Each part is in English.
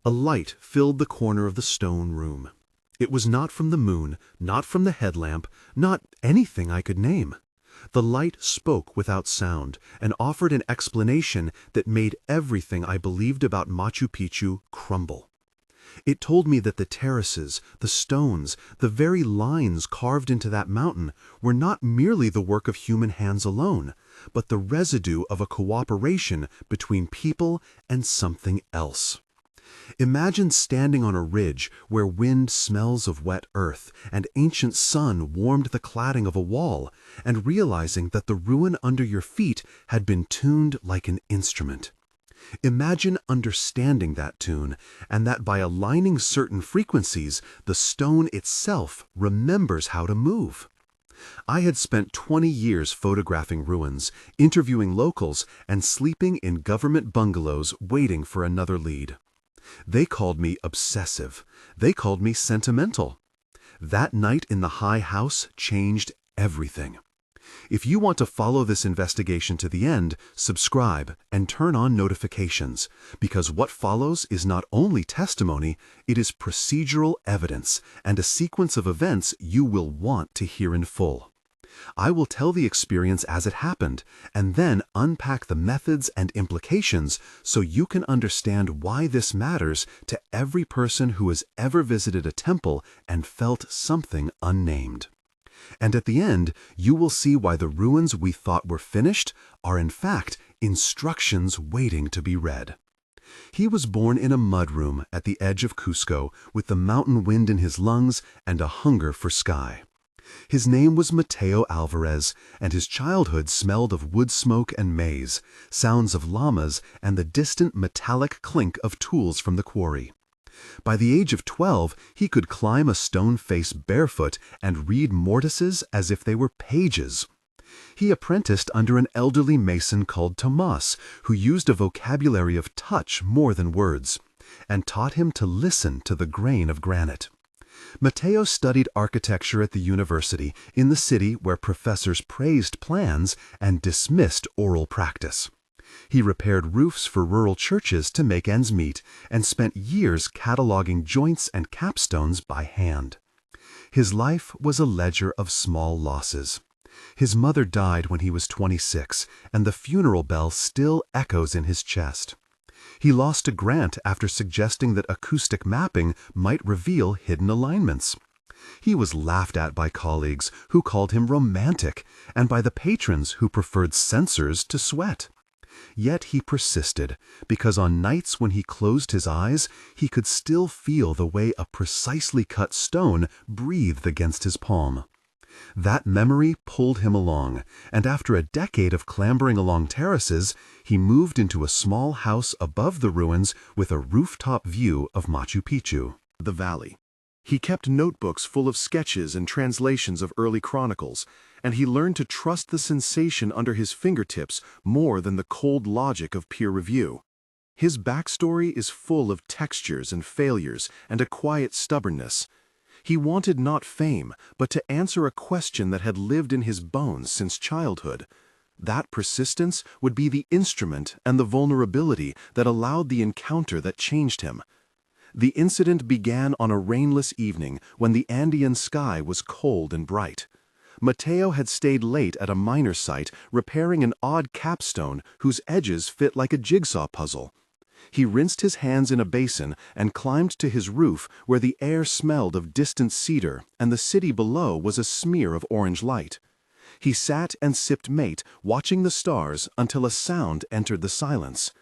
A light filled the corner of the stone room. It was not from the moon, not from the headlamp, not anything I could name. The light spoke without sound and offered an explanation that made everything I believed about Machu Picchu crumble. It told me that the terraces, the stones, the very lines carved into that mountain were not merely the work of human hands alone, but the residue of a cooperation between people and something else. Imagine standing on a ridge where wind smells of wet earth and ancient sun warmed the cladding of a wall, and realizing that the ruin under your feet had been tuned like an instrument. Imagine understanding that tune, and that by aligning certain frequencies, the stone itself remembers how to move. I had spent 20 years photographing ruins, interviewing locals, and sleeping in government bungalows waiting for another lead. They called me obsessive. They called me sentimental. That night in the high house changed everything. If you want to follow this investigation to the end, subscribe and turn on notifications, because what follows is not only testimony, it is procedural evidence and a sequence of events you will want to hear in full. I will tell the experience as it happened, and then unpack the methods and implications so you can understand why this matters to every person who has ever visited a temple and felt something unnamed. And at the end, you will see why the ruins we thought were finished are in fact instructions waiting to be read. He was born in a mudroom at the edge of Cusco with the mountain wind in his lungs and a hunger for sky. His name was Mateo Alvarez, and his childhood smelled of wood smoke and maize, sounds of llamas, and the distant metallic clink of tools from the quarry. By the age of 12, he could climb a stone face barefoot and read mortises as if they were pages. He apprenticed under an elderly mason called Tomas, who used a vocabulary of touch more than words, and taught him to listen to the grain of granite. Mateo studied architecture at the university in the city where professors praised plans and dismissed oral practice. He repaired roofs for rural churches to make ends meet and spent years cataloging joints and capstones by hand. His life was a ledger of small losses. His mother died when he was 26, and the funeral bell still echoes in his chest. He lost a grant after suggesting that acoustic mapping might reveal hidden alignments. He was laughed at by colleagues who called him romantic, and by the patrons who preferred censors to sweat. Yet he persisted, because on nights when he closed his eyes, he could still feel the way a precisely cut stone breathed against his palm. That memory pulled him along, and after a decade of clambering along terraces, he moved into a small house above the ruins with a rooftop view of Machu Picchu, the valley. He kept notebooks full of sketches and translations of early chronicles, and he learned to trust the sensation under his fingertips more than the cold logic of peer review. His backstory is full of textures and failures and a quiet stubbornness. He wanted not fame, but to answer a question that had lived in his bones since childhood. That persistence would be the instrument and the vulnerability that allowed the encounter that changed him. The incident began on a rainless evening when the Andean sky was cold and bright. Mateo had stayed late at a miner site repairing an odd capstone whose edges fit like a jigsaw puzzle. He rinsed his hands in a basin and climbed to his roof where the air smelled of distant cedar and the city below was a smear of orange light. He sat and sipped mate, watching the stars until a sound entered the silence.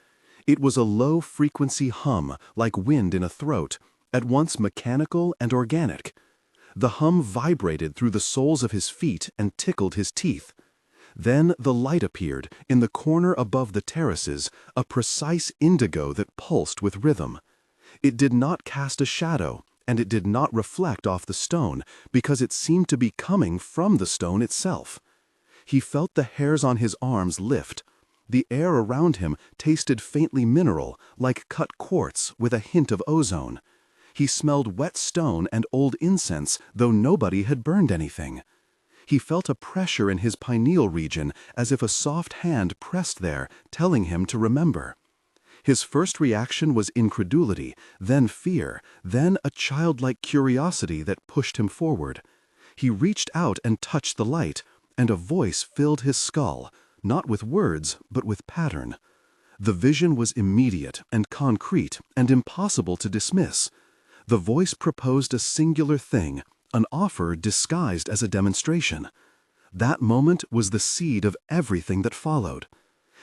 It was a low-frequency hum, like wind in a throat, at once mechanical and organic. The hum vibrated through the soles of his feet and tickled his teeth. Then the light appeared, in the corner above the terraces, a precise indigo that pulsed with rhythm. It did not cast a shadow, and it did not reflect off the stone, because it seemed to be coming from the stone itself. He felt the hairs on his arms lift. The air around him tasted faintly mineral, like cut quartz with a hint of ozone. He smelled wet stone and old incense, though nobody had burned anything. He felt a pressure in his pineal region, as if a soft hand pressed there, telling him to remember. His first reaction was incredulity, then fear, then a childlike curiosity that pushed him forward. He reached out and touched the light, and a voice filled his skull, not with words, but with pattern. The vision was immediate and concrete and impossible to dismiss. The voice proposed a singular thing, an offer disguised as a demonstration. That moment was the seed of everything that followed.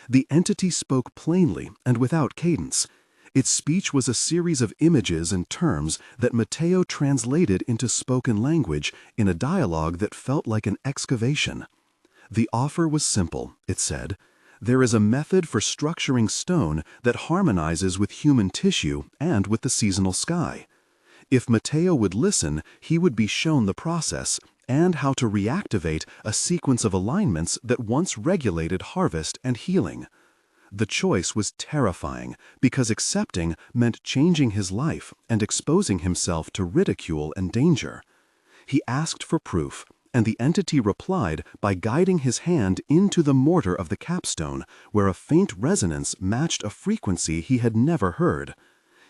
The entity spoke plainly and without cadence. Its speech was a series of images and terms that Matteo translated into spoken language in a dialogue that felt like an excavation. The offer was simple, it said. There is a method for structuring stone that harmonizes with human tissue and with the seasonal sky. If Matteo would listen, he would be shown the process and how to reactivate a sequence of alignments that once regulated harvest and healing. The choice was terrifying because accepting meant changing his life and exposing himself to ridicule and danger. He asked for proof, and the entity replied by guiding his hand into the mortar of the capstone, where a faint resonance matched a frequency he had never heard.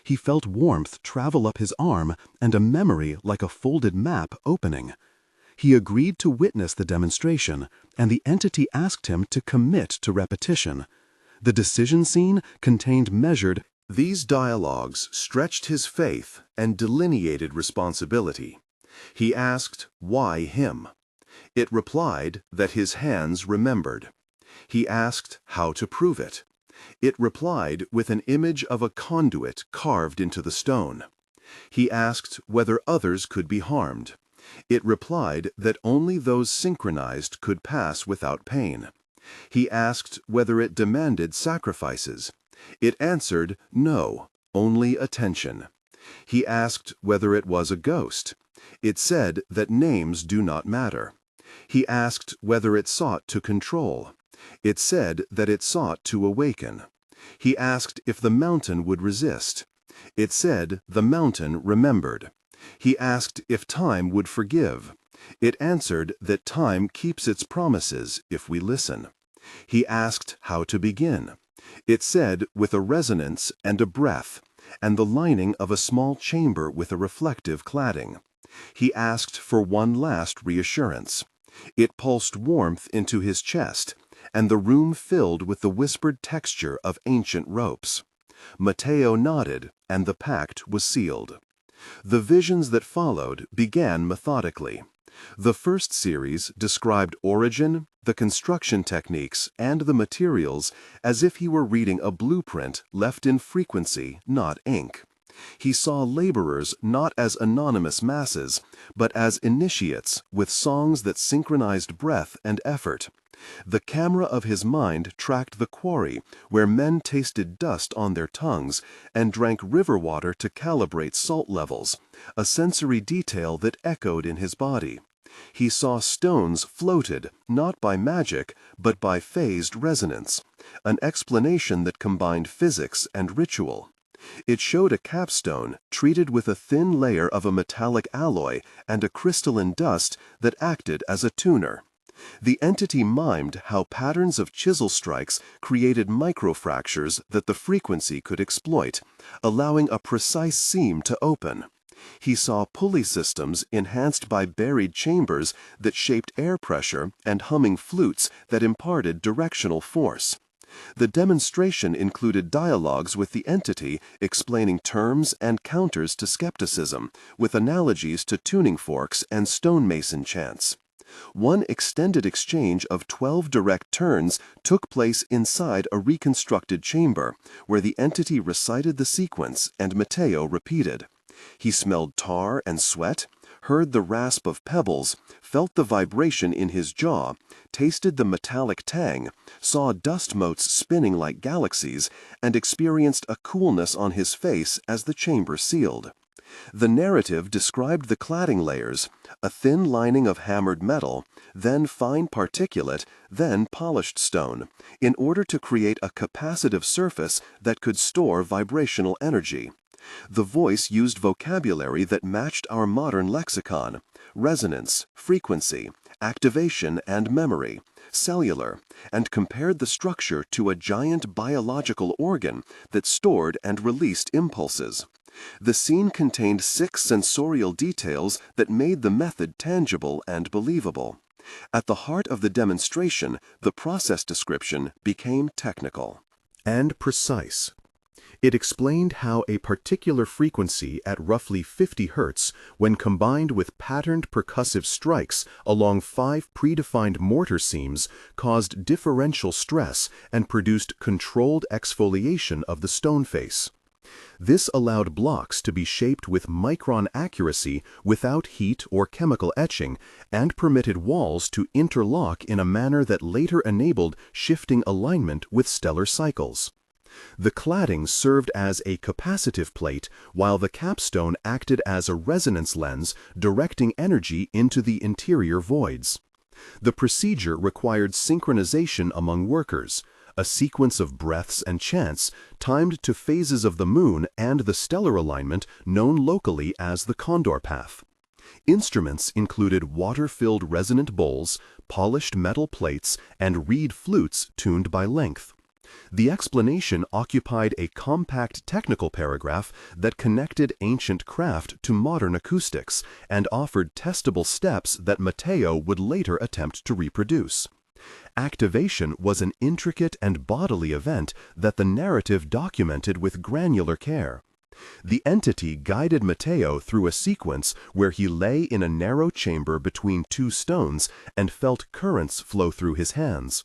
He felt warmth travel up his arm and a memory like a folded map opening. He agreed to witness the demonstration, and the entity asked him to commit to repetition. The decision scene contained measured. These dialogues stretched his faith and delineated responsibility. He asked, why him? It replied that his hands remembered. He asked how to prove it. It replied with an image of a conduit carved into the stone. He asked whether others could be harmed. It replied that only those synchronized could pass without pain. He asked whether it demanded sacrifices. It answered no, only attention. He asked whether it was a ghost. It said that names do not matter. He asked whether it sought to control. It said that it sought to awaken. He asked if the mountain would resist. It said the mountain remembered. He asked if time would forgive. It answered that time keeps its promises if we listen. He asked how to begin. It said with a resonance and a breath, and the lining of a small chamber with a reflective cladding. He asked for one last reassurance. It pulsed warmth into his chest, and the room filled with the whispered texture of ancient ropes. Matteo nodded, and the pact was sealed. The visions that followed began methodically. The first series described origin, the construction techniques, and the materials as if he were reading a blueprint left in frequency, not ink. He saw laborers not as anonymous masses, but as initiates with songs that synchronized breath and effort. The camera of his mind tracked the quarry, where men tasted dust on their tongues and drank river water to calibrate salt levels, a sensory detail that echoed in his body. He saw stones floated, not by magic, but by phased resonance, an explanation that combined physics and ritual. It showed a capstone treated with a thin layer of a metallic alloy and a crystalline dust that acted as a tuner. The entity mimed how patterns of chisel strikes created microfractures that the frequency could exploit, allowing a precise seam to open. He saw pulley systems enhanced by buried chambers that shaped air pressure and humming flutes that imparted directional force. The demonstration included dialogues with the entity explaining terms and counters to skepticism, with analogies to tuning forks and stonemason chants. One extended exchange of 12 direct turns took place inside a reconstructed chamber, where the entity recited the sequence and Matteo repeated. He smelled tar and sweat, heard the rasp of pebbles, felt the vibration in his jaw, tasted the metallic tang, saw dust motes spinning like galaxies, and experienced a coolness on his face as the chamber sealed. The narrative described the cladding layers, a thin lining of hammered metal, then fine particulate, then polished stone, in order to create a capacitive surface that could store vibrational energy. The voice used vocabulary that matched our modern lexicon: resonance, frequency, activation and memory, cellular, and compared the structure to a giant biological organ that stored and released impulses. The scene contained 6 sensorial details that made the method tangible and believable. At the heart of the demonstration, the process description became technical and precise. It explained how a particular frequency at roughly 50 Hz, when combined with patterned percussive strikes along 5 predefined mortar seams, caused differential stress and produced controlled exfoliation of the stone face. This allowed blocks to be shaped with micron accuracy without heat or chemical etching, and permitted walls to interlock in a manner that later enabled shifting alignment with stellar cycles. The cladding served as a capacitive plate, while the capstone acted as a resonance lens, directing energy into the interior voids. The procedure required synchronization among workers, a sequence of breaths and chants timed to phases of the moon and the stellar alignment known locally as the Condor Path. Instruments included water-filled resonant bowls, polished metal plates, and reed flutes tuned by length. The explanation occupied a compact technical paragraph that connected ancient craft to modern acoustics and offered testable steps that Matteo would later attempt to reproduce. Activation was an intricate and bodily event that the narrative documented with granular care. The entity guided Matteo through a sequence where he lay in a narrow chamber between 2 stones and felt currents flow through his hands.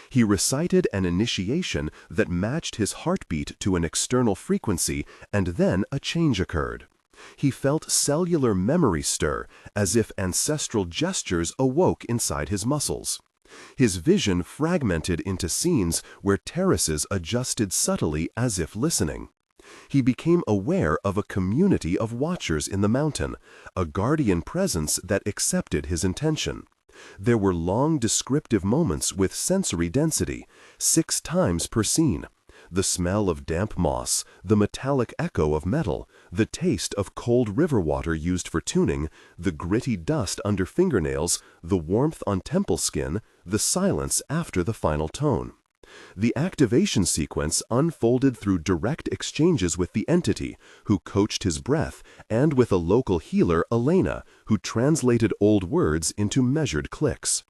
He recited an initiation that matched his heartbeat to an external frequency, and then a change occurred. He felt cellular memory stir, as if ancestral gestures awoke inside his muscles. His vision fragmented into scenes where terraces adjusted subtly as if listening. He became aware of a community of watchers in the mountain, a guardian presence that accepted his intention. There were long descriptive moments with sensory density, 6 times per scene. The smell of damp moss, the metallic echo of metal, the taste of cold river water used for tuning, the gritty dust under fingernails, the warmth on temple skin, the silence after the final tone. The activation sequence unfolded through direct exchanges with the entity, who coached his breath, and with a local healer, Elena, who translated old words into measured clicks.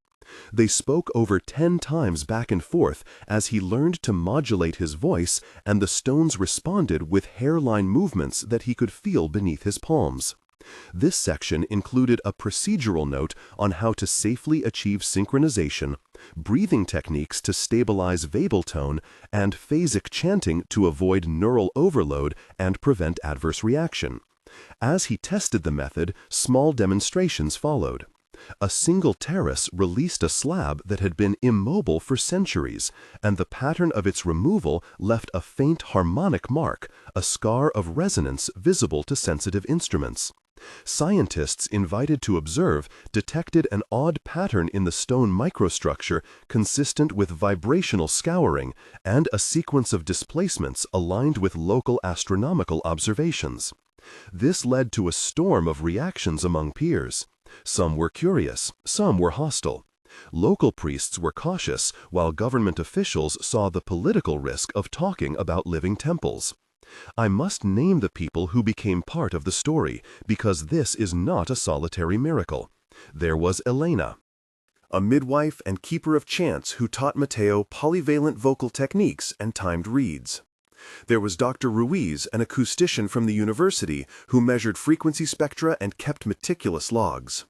They spoke over 10 times back and forth as he learned to modulate his voice, and the stones responded with hairline movements that he could feel beneath his palms. This section included a procedural note on how to safely achieve synchronization, breathing techniques to stabilize vabal tone, and phasic chanting to avoid neural overload and prevent adverse reaction. As he tested the method, small demonstrations followed. A single terrace released a slab that had been immobile for centuries, and the pattern of its removal left a faint harmonic mark, a scar of resonance visible to sensitive instruments. Scientists invited to observe detected an odd pattern in the stone microstructure consistent with vibrational scouring and a sequence of displacements aligned with local astronomical observations. This led to a storm of reactions among peers. Some were curious, some were hostile. Local priests were cautious, while government officials saw the political risk of talking about living temples. I must name the people who became part of the story, because this is not a solitary miracle. There was Elena, a midwife and keeper of chants who taught Matteo polyvalent vocal techniques and timed reeds. There was Dr. Ruiz, an acoustician from the university, who measured frequency spectra and kept meticulous logs.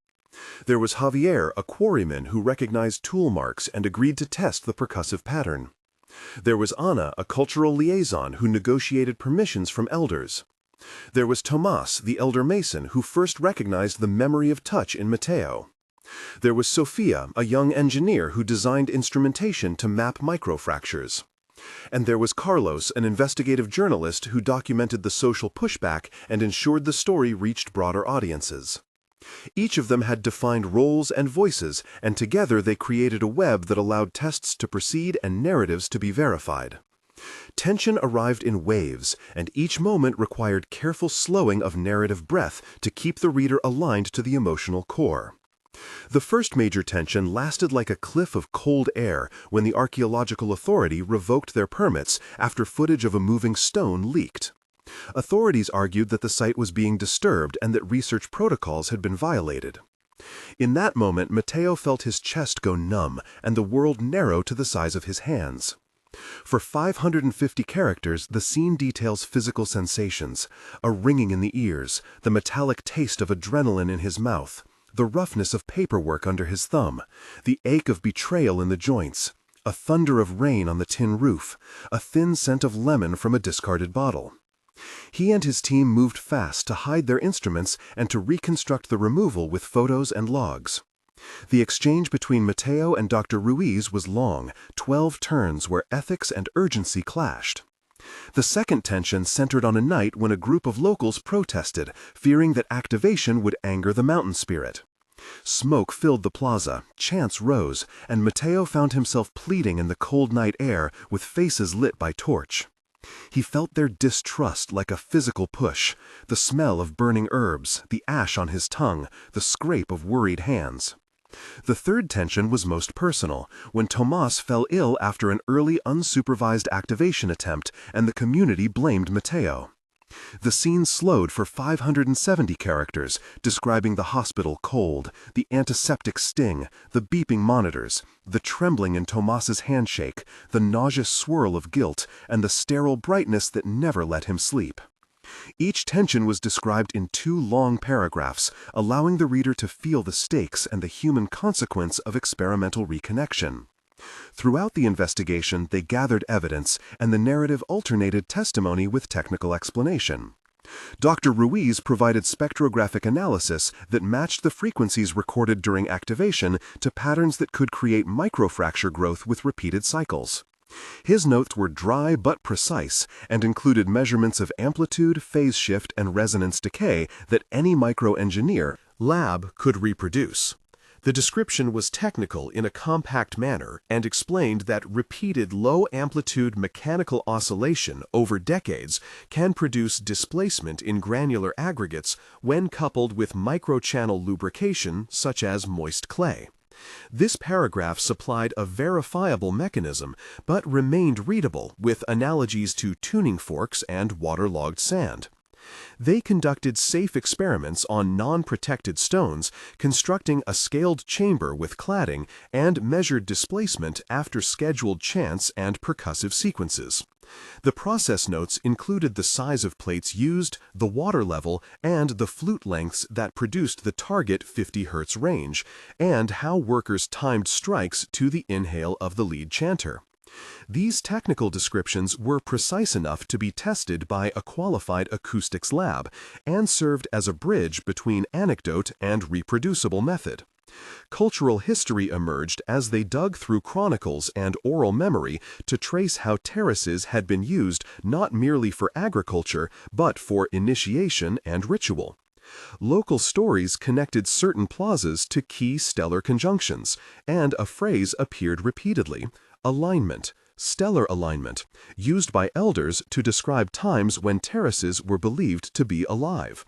There was Javier, a quarryman who recognized tool marks and agreed to test the percussive pattern. There was Ana, a cultural liaison who negotiated permissions from elders. There was Tomas, the elder mason, who first recognized the memory of touch in Matteo. There was Sofia, a young engineer who designed instrumentation to map microfractures. And there was Carlos, an investigative journalist who documented the social pushback and ensured the story reached broader audiences. Each of them had defined roles and voices, and together they created a web that allowed tests to proceed and narratives to be verified. Tension arrived in waves, and each moment required careful slowing of narrative breath to keep the reader aligned to the emotional core. The first major tension lasted like a cliff of cold air when the Archaeological Authority revoked their permits after footage of a moving stone leaked. Authorities argued that the site was being disturbed and that research protocols had been violated. In that moment, Matteo felt his chest go numb and the world narrow to the size of his hands. For 550 characters, the scene details physical sensations, a ringing in the ears, the metallic taste of adrenaline in his mouth, the roughness of paperwork under his thumb, the ache of betrayal in the joints, a thunder of rain on the tin roof, a thin scent of lemon from a discarded bottle. He and his team moved fast to hide their instruments and to reconstruct the removal with photos and logs. The exchange between Matteo and Dr. Ruiz was long, 12 turns where ethics and urgency clashed. The second tension centered on a night when a group of locals protested, fearing that activation would anger the mountain spirit. Smoke filled the plaza, chants rose, and Matteo found himself pleading in the cold night air with faces lit by torch. He felt their distrust like a physical push, the smell of burning herbs, the ash on his tongue, the scrape of worried hands. The third tension was most personal, when Tomas fell ill after an early unsupervised activation attempt and the community blamed Matteo. The scene slowed for 570 characters, describing the hospital cold, the antiseptic sting, the beeping monitors, the trembling in Tomas's handshake, the nauseous swirl of guilt, and the sterile brightness that never let him sleep. Each tension was described in 2 long paragraphs, allowing the reader to feel the stakes and the human consequence of experimental reconnection. Throughout the investigation, they gathered evidence, and the narrative alternated testimony with technical explanation. Dr. Ruiz provided spectrographic analysis that matched the frequencies recorded during activation to patterns that could create microfracture growth with repeated cycles. His notes were dry but precise and included measurements of amplitude, phase shift, and resonance decay that any microengineer lab could reproduce. The description was technical in a compact manner and explained that repeated low-amplitude mechanical oscillation over decades can produce displacement in granular aggregates when coupled with microchannel lubrication such as moist clay. This paragraph supplied a verifiable mechanism, but remained readable with analogies to tuning forks and waterlogged sand. They conducted safe experiments on non-protected stones, constructing a scaled chamber with cladding, and measured displacement after scheduled chants and percussive sequences. The process notes included the size of plates used, the water level, and the flute lengths that produced the target 50 Hz range, and how workers timed strikes to the inhale of the lead chanter. These technical descriptions were precise enough to be tested by a qualified acoustics lab and served as a bridge between anecdote and reproducible method. Cultural history emerged as they dug through chronicles and oral memory to trace how terraces had been used not merely for agriculture but for initiation and ritual. Local stories connected certain plazas to key stellar conjunctions, and a phrase appeared repeatedly: alignment, stellar alignment, used by elders to describe times when terraces were believed to be alive.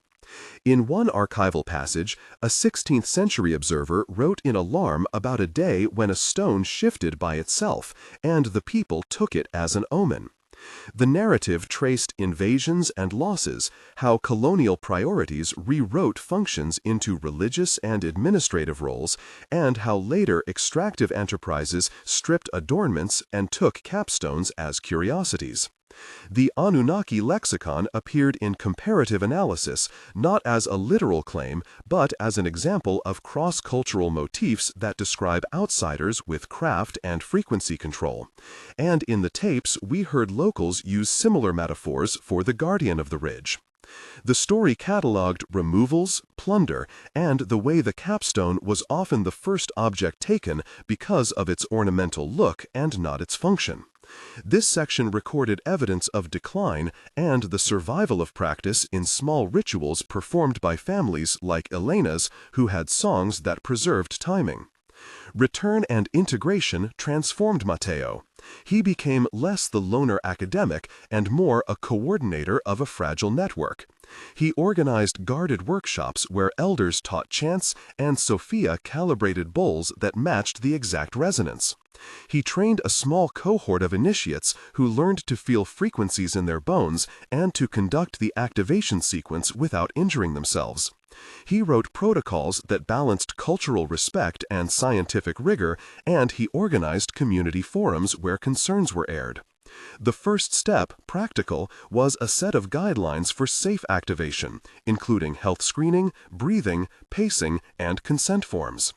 In one archival passage, a 16th century observer wrote in alarm about a day when a stone shifted by itself, and the people took it as an omen. The narrative traced invasions and losses, how colonial priorities rewrote functions into religious and administrative roles, and how later extractive enterprises stripped adornments and took capstones as curiosities. The Anunnaki lexicon appeared in comparative analysis, not as a literal claim, but as an example of cross-cultural motifs that describe outsiders with craft and frequency control. And in the tapes, we heard locals use similar metaphors for the guardian of the ridge. The story cataloged removals, plunder, and the way the capstone was often the first object taken because of its ornamental look and not its function. This section recorded evidence of decline and the survival of practice in small rituals performed by families like Elena's who had songs that preserved timing. Return and integration transformed Matteo. He became less the loner academic and more a coordinator of a fragile network. He organized guarded workshops where elders taught chants and Sophia calibrated bowls that matched the exact resonance. He trained a small cohort of initiates who learned to feel frequencies in their bones and to conduct the activation sequence without injuring themselves. He wrote protocols that balanced cultural respect and scientific rigor, and he organized community forums where concerns were aired. The first step, practical, was a set of guidelines for safe activation, including health screening, breathing, pacing, and consent forms.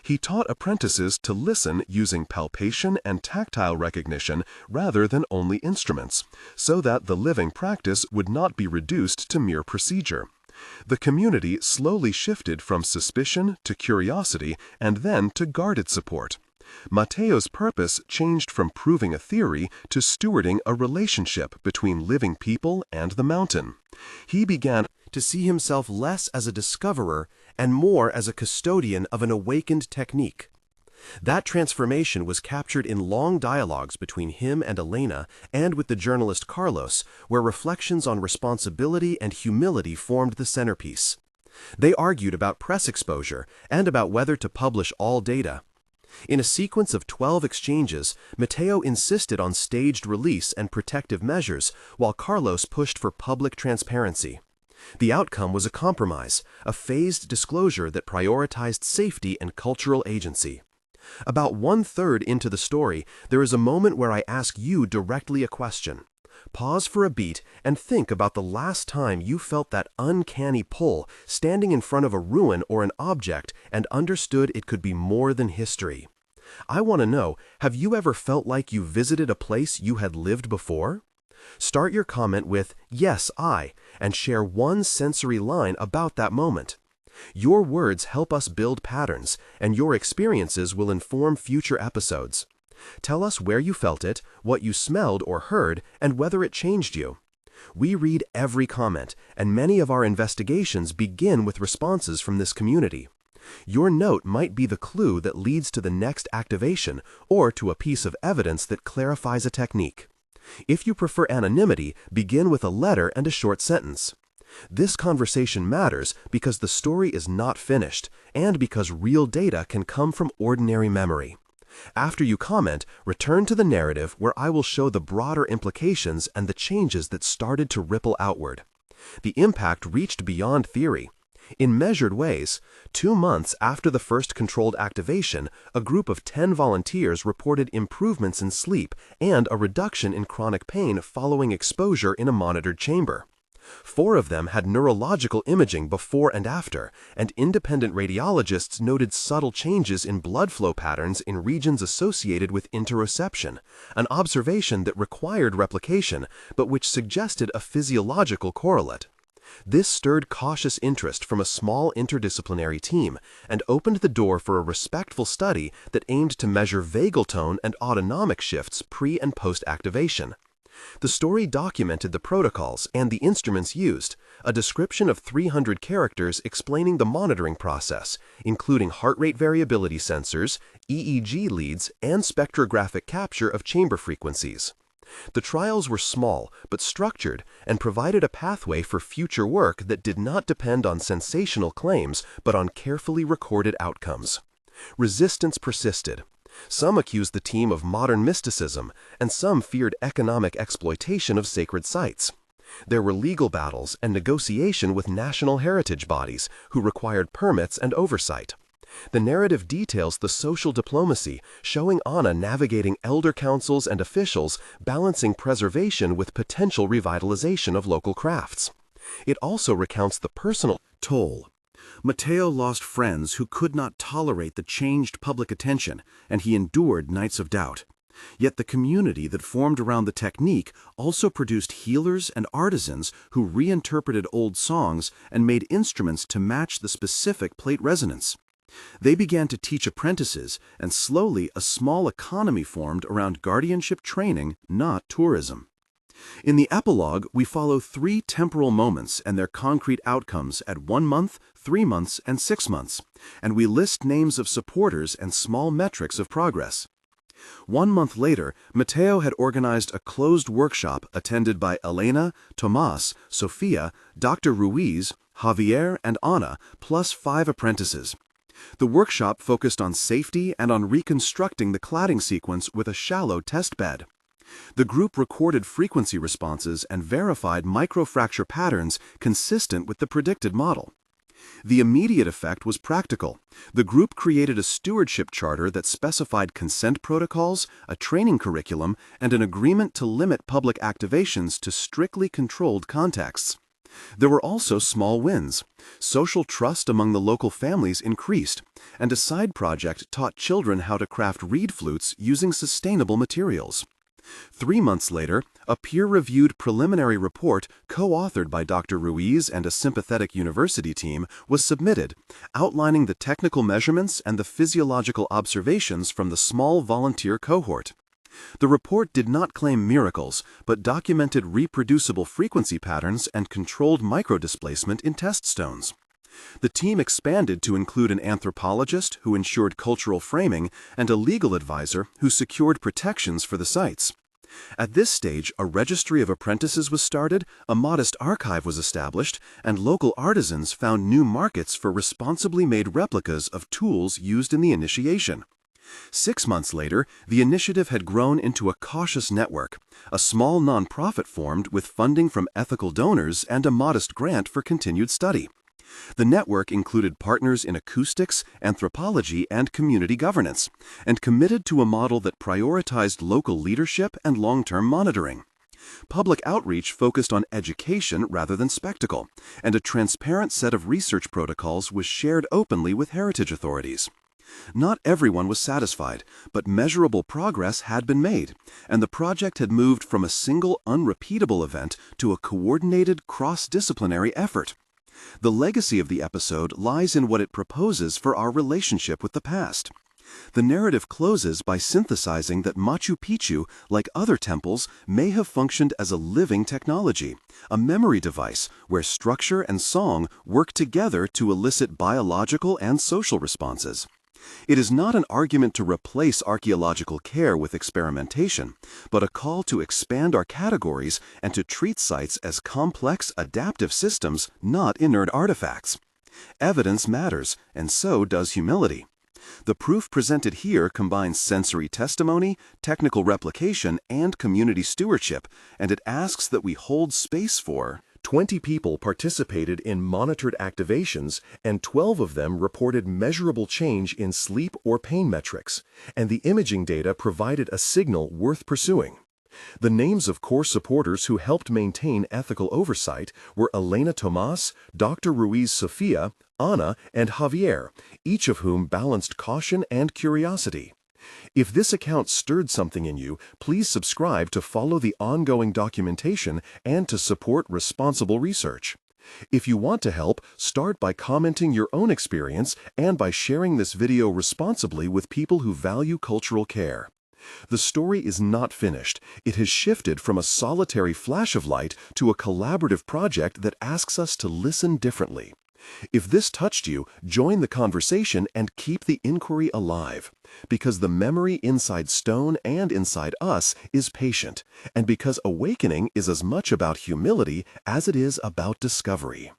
He taught apprentices to listen using palpation and tactile recognition rather than only instruments, so that the living practice would not be reduced to mere procedure. The community slowly shifted from suspicion to curiosity and then to guarded support. Matteo's purpose changed from proving a theory to stewarding a relationship between living people and the mountain. He began to see himself less as a discoverer and more as a custodian of an awakened technique. That transformation was captured in long dialogues between him and Elena and with the journalist Carlos, where reflections on responsibility and humility formed the centerpiece. They argued about press exposure and about whether to publish all data. In a sequence of 12 exchanges, Matteo insisted on staged release and protective measures, while Carlos pushed for public transparency. The outcome was a compromise, a phased disclosure that prioritized safety and cultural agency. About 1/3 into the story, there is a moment where I ask you directly a question. Pause for a beat and think about the last time you felt that uncanny pull standing in front of a ruin or an object and understood it could be more than history. I want to know, have you ever felt like you visited a place you had lived before? Start your comment with, "Yes, I," and share one sensory line about that moment. Your words help us build patterns, and your experiences will inform future episodes. Tell us where you felt it, what you smelled or heard, and whether it changed you. We read every comment, and many of our investigations begin with responses from this community. Your note might be the clue that leads to the next activation or to a piece of evidence that clarifies a technique. If you prefer anonymity, begin with a letter and a short sentence. This conversation matters because the story is not finished, and because real data can come from ordinary memory. After you comment, return to the narrative where I will show the broader implications and the changes that started to ripple outward. The impact reached beyond theory. In measured ways, 2 months after the first controlled activation, a group of 10 volunteers reported improvements in sleep and a reduction in chronic pain following exposure in a monitored chamber. 4 of them had neurological imaging before and after, and independent radiologists noted subtle changes in blood flow patterns in regions associated with interoception, an observation that required replication, but which suggested a physiological correlate. This stirred cautious interest from a small interdisciplinary team and opened the door for a respectful study that aimed to measure vagal tone and autonomic shifts pre- and post-activation. The story documented the protocols and the instruments used, a description of 300 characters explaining the monitoring process, including heart rate variability sensors, EEG leads, and spectrographic capture of chamber frequencies. The trials were small but structured and provided a pathway for future work that did not depend on sensational claims but on carefully recorded outcomes. Resistance persisted. Some accused the team of modern mysticism, and some feared economic exploitation of sacred sites. There were legal battles and negotiation with national heritage bodies who required permits and oversight. The narrative details the social diplomacy, showing Anna navigating elder councils and officials, balancing preservation with potential revitalization of local crafts. It also recounts the personal toll. Matteo lost friends who could not tolerate the changed public attention, and he endured nights of doubt. Yet the community that formed around the technique also produced healers and artisans who reinterpreted old songs and made instruments to match the specific plate resonance. They began to teach apprentices, and slowly a small economy formed around guardianship training, not tourism. In the epilogue, we follow 3 temporal moments and their concrete outcomes at 1 month, 3 months, and 6 months, and we list names of supporters and small metrics of progress. 1 month later, Mateo had organized a closed workshop attended by Elena, Tomas, Sofia, Dr. Ruiz, Javier, and Ana, plus 5 apprentices. The workshop focused on safety and on reconstructing the cladding sequence with a shallow test bed. The group recorded frequency responses and verified microfracture patterns consistent with the predicted model. The immediate effect was practical. The group created a stewardship charter that specified consent protocols, a training curriculum, and an agreement to limit public activations to strictly controlled contexts. There were also small wins. Social trust among the local families increased, and a side project taught children how to craft reed flutes using sustainable materials. 3 months later, a peer-reviewed preliminary report co-authored by Dr. Ruiz and a sympathetic university team was submitted, outlining the technical measurements and the physiological observations from the small volunteer cohort. The report did not claim miracles, but documented reproducible frequency patterns and controlled microdisplacement in test stones. The team expanded to include an anthropologist who ensured cultural framing and a legal advisor who secured protections for the sites. At this stage, a registry of apprentices was started, a modest archive was established, and local artisans found new markets for responsibly made replicas of tools used in the initiation. 6 months later, the initiative had grown into a cautious network. A small nonprofit formed with funding from ethical donors and a modest grant for continued study. The network included partners in acoustics, anthropology, and community governance, and committed to a model that prioritized local leadership and long-term monitoring. Public outreach focused on education rather than spectacle, and a transparent set of research protocols was shared openly with heritage authorities. Not everyone was satisfied, but measurable progress had been made, and the project had moved from a single unrepeatable event to a coordinated cross-disciplinary effort. The legacy of the episode lies in what it proposes for our relationship with the past. The narrative closes by synthesizing that Machu Picchu, like other temples, may have functioned as a living technology, a memory device where structure and song work together to elicit biological and social responses. It is not an argument to replace archaeological care with experimentation, but a call to expand our categories and to treat sites as complex, adaptive systems, not inert artifacts. Evidence matters, and so does humility. The proof presented here combines sensory testimony, technical replication, and community stewardship, and it asks that we hold space for 20 people participated in monitored activations, and 12 of them reported measurable change in sleep or pain metrics, and the imaging data provided a signal worth pursuing. The names of core supporters who helped maintain ethical oversight were Elena Tomas, Dr. Ruiz Sofia, Ana, and Javier, each of whom balanced caution and curiosity. If this account stirred something in you, please subscribe to follow the ongoing documentation and to support responsible research. If you want to help, start by commenting your own experience and by sharing this video responsibly with people who value cultural care. The story is not finished. It has shifted from a solitary flash of light to a collaborative project that asks us to listen differently. If this touched you, join the conversation and keep the inquiry alive. Because the memory inside stone and inside us is patient, and because awakening is as much about humility as it is about discovery.